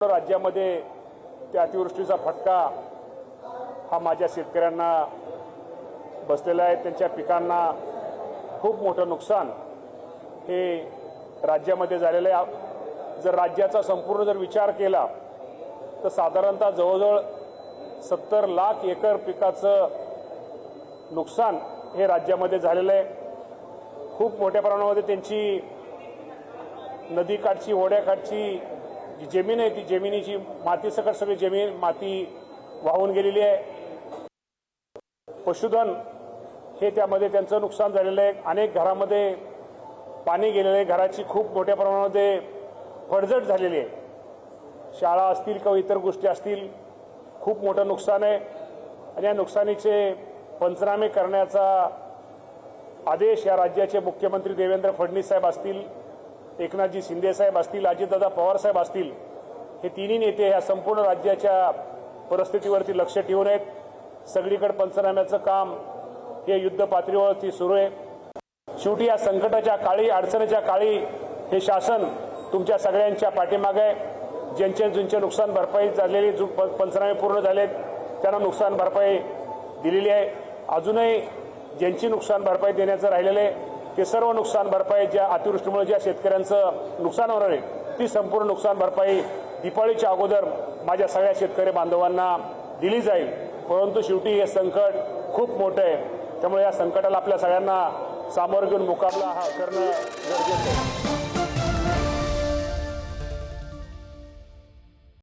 राज्यामध्ये त्या अतिवृष्टीचा फटका हा माझ्या शेतकऱ्यांना बसलेला आहे। त्यांच्या पिकांना खूप मोठं नुकसान हे राज्यामध्ये झालेलं आहे। जर राज्याचा संपूर्ण जर विचार केला तर साधारणतः जवळजवळ 70 लाख एकर पिकाचं नुकसान हे राज्यामध्ये झालेलं आहे। खूप मोठ्या प्रमाणामध्ये त्यांची नदीकाठची ओढ्याकाठची जी जमीन आहे ती जमिनीची मातीसकट सगळी जमीन माती वाहून गेलेली आहे। पशुधन हे त्यामध्ये त्यांचं नुकसान झालेलं आहे। अनेक घरामध्ये पाणी गेलेलं आहे। घराची खूप मोठ्या प्रमाणामध्ये पडझड झालेली आहे। शाळा असतील किंवा इतर गोष्टी असतील, खूप मोठं नुकसान आहे आणि या नुकसानीचे पंचनामे करण्याचा आदेश या राज्याचे मुख्यमंत्री देवेंद्र फडणवीस साहेब असतील, एकनाथजी शिंदे साहेब असतील, अजितदादा पवार साहेब असतील, हे तिन्ही नेते या संपूर्ण राज्याच्या परिस्थितीवरती लक्ष ठेवून आहेत। सगळीकडे पंचनाम्याचं काम हे युद्ध पातळीवरती सुरू आहे। शेवटी या संकटाच्या काळी, अडचणीच्या काळी हे शासन तुमच्या सगळ्यांच्या पाठीमागे आहे। ज्यांचे नुकसान भरपाई झालेली, पंचनामे पूर्ण झालेत त्यांना नुकसान भरपाई दिलेली आहे। अजूनही ज्यांची नुकसान भरपाई देण्याचं राहिलेलं आहे ते सर्व नुकसान भरपाई ज्या अतिवृष्टीमुळे ज्या शेतकऱ्यांचं नुकसान होणार आहे ती संपूर्ण नुकसान भरपाई दिवाळीच्या अगोदर माझ्या सगळ्या शेतकरी बांधवांना दिली जाईल। परंतु शेवटी हे संकट खूप मोठं आहे, त्यामुळे या संकटाला आपल्या सगळ्यांना सामोरं घेऊन मुकाबला करणं गरजेचं आहे।